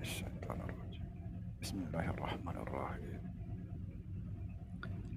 Minasyaitonirrajim. Bismillahirrahmanirrahim.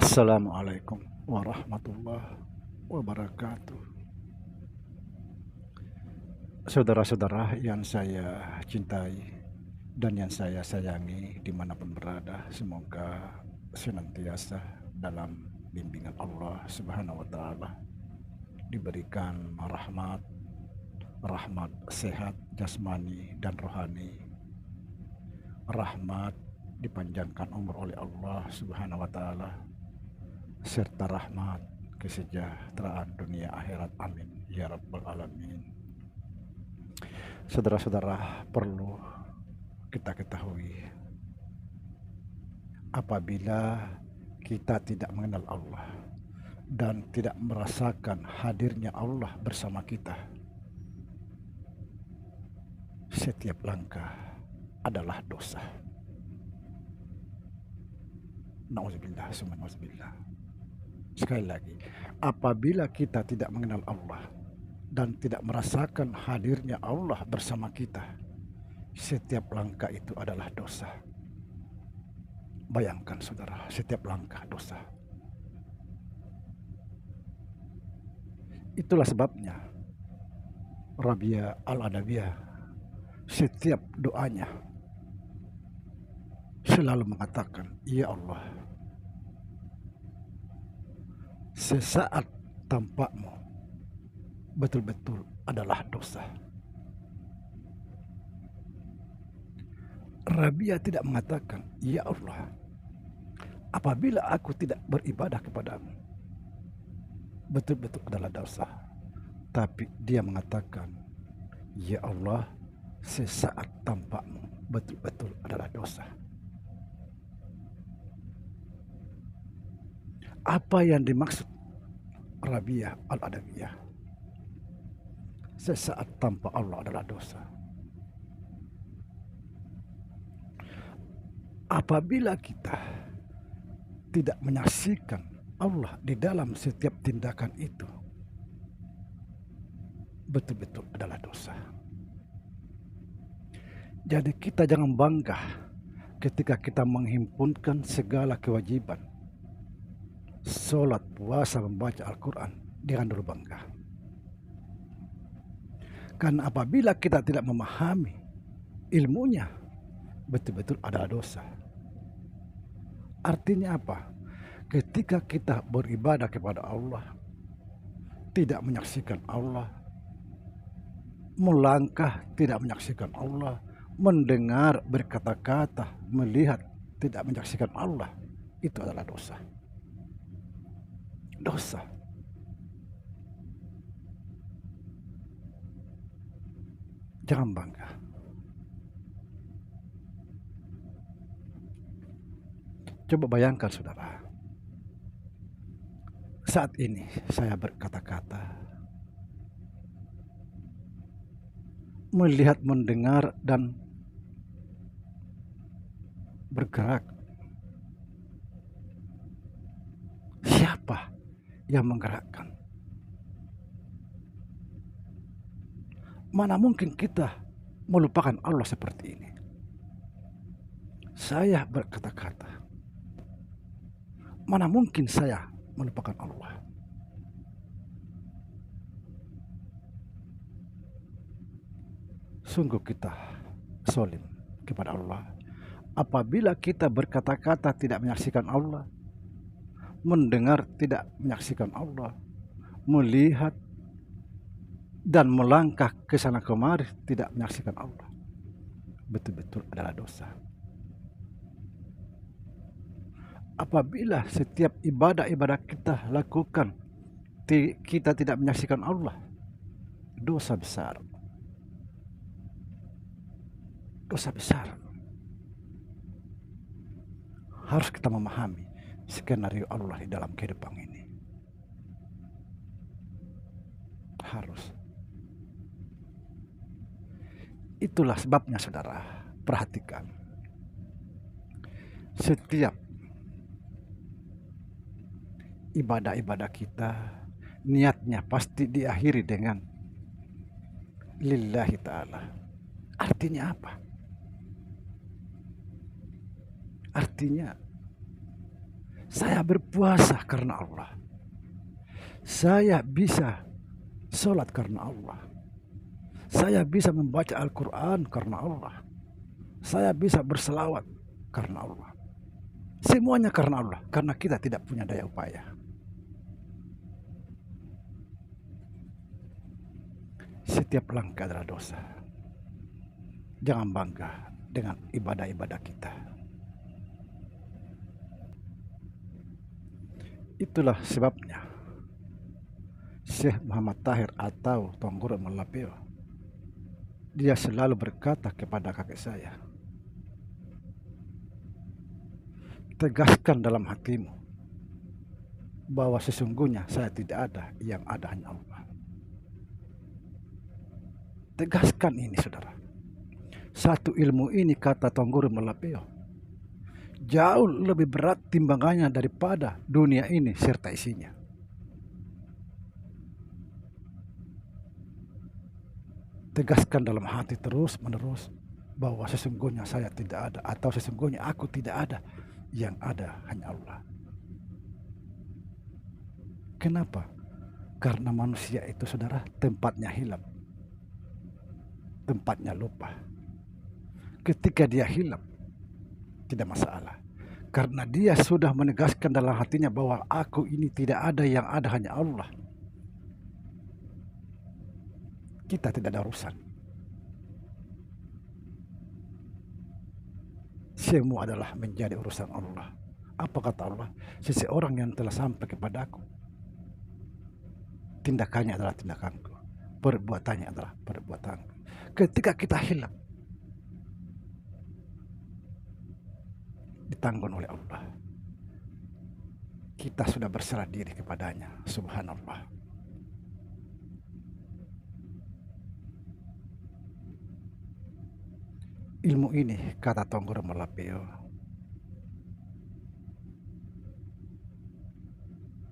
Assalamualaikum warahmatullahi wabarakatuh. Saudara-saudara yang saya cintai dan yang saya sayangi dimanapun berada, semoga senantiasa dalam bimbingan Allah Subhanahu wa Ta'ala, diberikan rahmat sehat jasmani dan rohani, rahmat dipanjangkan umur oleh Allah Subhanahu wa Ta'ala, serta rahmat kesejahteraan dunia akhirat. Amin ya rabbal alamin. Saudara-saudara, perlu kita ketahui, apabila kita tidak mengenal Allah dan tidak merasakan hadirnya Allah bersama kita, setiap langkah adalah dosa. Nauzubillah, summa nauzubillah. Sekali lagi, apabila kita tidak mengenal Allah dan tidak merasakan hadirnya Allah bersama kita, setiap langkah itu adalah dosa. Bayangkan saudara, setiap langkah dosa. Itulah sebabnya Rabia Al-Adawiyah setiap doanya selalu mengatakan, ya Allah, sesaat tanpamu betul-betul adalah dosa. Rabia tidak mengatakan, ya Allah, apabila aku tidak beribadah kepadamu betul-betul adalah dosa. Tapi dia mengatakan, ya Allah, sesaat tanpamu betul-betul adalah dosa. Apa yang dimaksud Rabia Al-Adawiyah? Sesaat tanpa Allah adalah dosa. Apabila kita tidak menyaksikan Allah di dalam setiap tindakan itu, betul-betul adalah dosa. Jadi kita jangan bangga ketika kita menghimpunkan segala kewajiban, sholat, puasa, membaca Al-Quran, jangan dulu bangga. Karena apabila kita tidak memahami ilmunya, betul-betul adalah dosa. Artinya apa? Ketika kita beribadah kepada Allah, tidak menyaksikan Allah, melangkah tidak menyaksikan Allah, mendengar berkata-kata, melihat tidak menyaksikan Allah, itu adalah dosa. Dosa. Jangan bangga. Coba bayangkan saudara, saat ini saya berkata-kata, melihat, mendengar, dan bergerak. Siapa yang menggerakkan? Mana mungkin kita melupakan Allah seperti ini? Saya berkata-kata, mana mungkin saya melupakan Allah? Sungguh kita zalim kepada Allah apabila kita berkata-kata tidak menyaksikan Allah, mendengar tidak menyaksikan Allah, melihat dan melangkah ke sana kemari tidak menyaksikan Allah. Betul-betul adalah dosa. Apabila setiap ibadah-ibadah kita lakukan kita tidak menyaksikan Allah, dosa besar. Dosa besar. Harus kita memahami skenario Allah di dalam kehidupan ini. Harus. Itulah sebabnya saudara, perhatikan. Setiap ibadah-ibadah kita, niatnya pasti diakhiri dengan lillahi ta'ala. Artinya apa? Artinya, saya berpuasa karena Allah. Saya bisa sholat karena Allah. Saya bisa membaca Al-Quran karena Allah. Saya bisa berselawat karena Allah. Semuanya karena Allah, karena kita tidak punya daya upaya. Setiap langkah adalah dosa. Jangan bangga dengan ibadah-ibadah kita. Itulah sebabnya Syekh Muhammad Tahir atau Tuan Guru Malapeo, dia selalu berkata kepada kakek saya, tegaskan dalam hatimu bahwa sesungguhnya saya tidak ada, yang ada hanya Allah. Tegaskan ini, saudara. Satu ilmu ini, kata Tuan Guru Malapeo, jauh lebih berat timbangannya daripada dunia ini serta isinya. Tegaskan dalam hati terus menerus bahwa sesungguhnya saya tidak ada, atau sesungguhnya aku tidak ada, yang ada hanya Allah. Kenapa? Karena manusia itu, saudara, tempatnya hilang, tempatnya lupa. Ketika dia hilang, tidak masalah, karena dia sudah menegaskan dalam hatinya bahwa aku ini tidak ada, yang ada hanya Allah. Kita tidak ada urusan. Semua adalah menjadi urusan Allah. Apa kata Allah? Seseorang yang telah sampai kepadaku, tindakannya adalah tindakanku, perbuatannya adalah perbuatanku. Ketika kita hilang, ditanggung oleh Allah, kita sudah berserah diri kepadanya. Subhanallah. Ilmu ini, kata Tuan Guru Malapeo,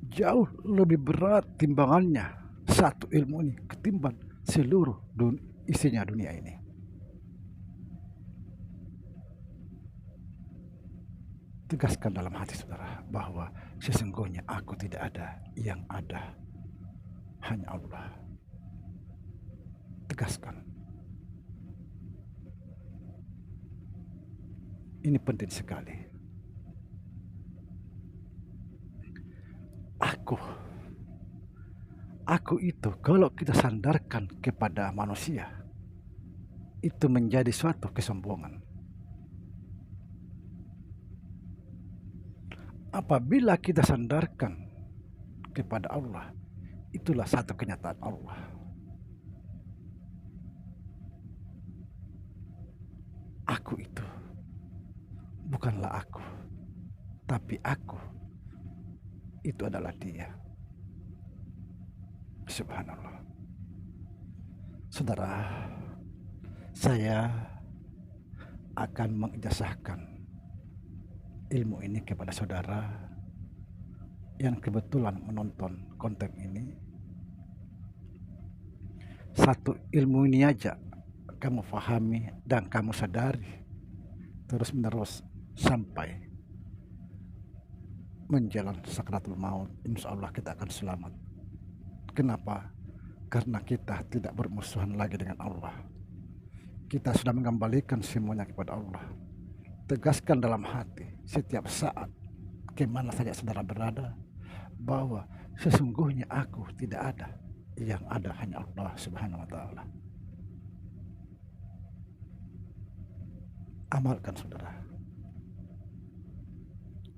jauh lebih berat timbangannya, satu ilmu ini, ketimbang seluruh isinya dunia ini. Tegaskan dalam hati, saudara, bahwa sesungguhnya aku tidak ada, yang ada hanya Allah. Tegaskan. Ini penting sekali. Aku itu kalau kita sandarkan kepada manusia, itu menjadi suatu kesombongan. Apabila kita sandarkan kepada Allah, itulah satu kenyataan Allah. Aku itu bukanlah aku, tapi aku itu adalah Dia. Subhanallah. Saudara, saya akan mengijazahkan ilmu ini kepada saudara yang kebetulan menonton konten ini. Satu ilmu ini aja kamu fahami dan kamu sadari terus menerus sampai menjelang sakratul maut, insya Allah kita akan selamat. Kenapa? Karena kita tidak bermusuhan lagi dengan Allah. Kita sudah mengembalikan semuanya kepada Allah. Tegaskan dalam hati setiap saat, kemana saja saudara berada, bahwa sesungguhnya aku tidak ada, yang ada hanya Allah Subhanahu wa Ta'ala. Amalkan, saudara.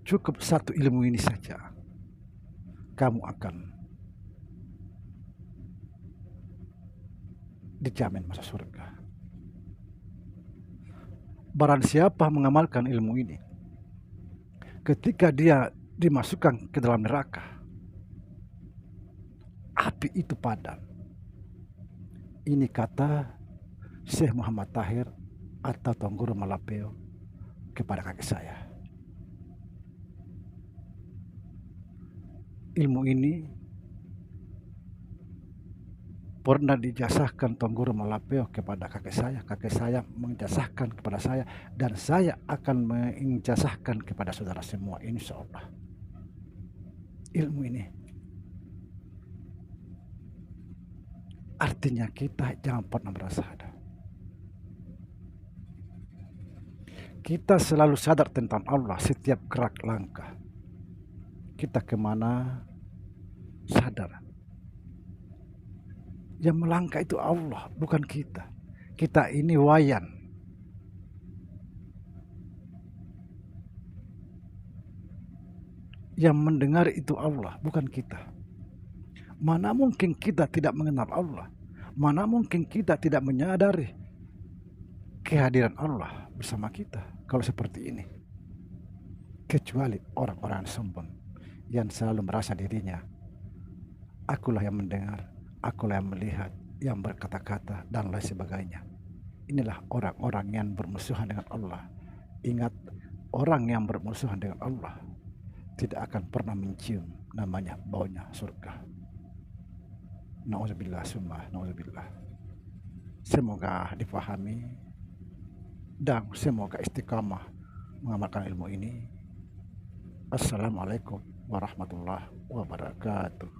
Cukup satu ilmu ini saja, kamu akan dijamin masuk surga. Barang siapa mengamalkan ilmu ini, ketika dia dimasukkan ke dalam neraka, api itu padam. Ini kata Syekh Muhammad Tahir atau Tuan Guru Malapeo kepada kakek saya. Ilmu ini pernah dijasahkan Tuan Guru Malapeo kepada kakek saya menjasahkan kepada saya, dan saya akan menjasahkan kepada saudara semua, insya Allah. Ilmu ini artinya kita jangan pernah merasa ada. Kita selalu sadar tentang Allah setiap gerak langkah. Kita kemana sadar. Yang melangkah itu Allah, bukan kita. Kita ini wayan. Yang mendengar itu Allah, bukan kita. Mana mungkin kita tidak mengenal Allah? Mana mungkin kita tidak menyadari kehadiran Allah bersama kita kalau seperti ini? Kecuali orang-orang sombong yang selalu merasa dirinya, akulah yang mendengar, akulah yang melihat, yang berkata-kata, dan lain sebagainya. Inilah orang-orang yang bermusuhan dengan Allah. Ingat, orang yang bermusuhan dengan Allah tidak akan pernah mencium namanya baunya surga. Nauzubillah summa nauzubillah. Semoga dipahami dan semoga istiqamah mengamalkan ilmu ini. Assalamualaikum warahmatullahi wabarakatuh.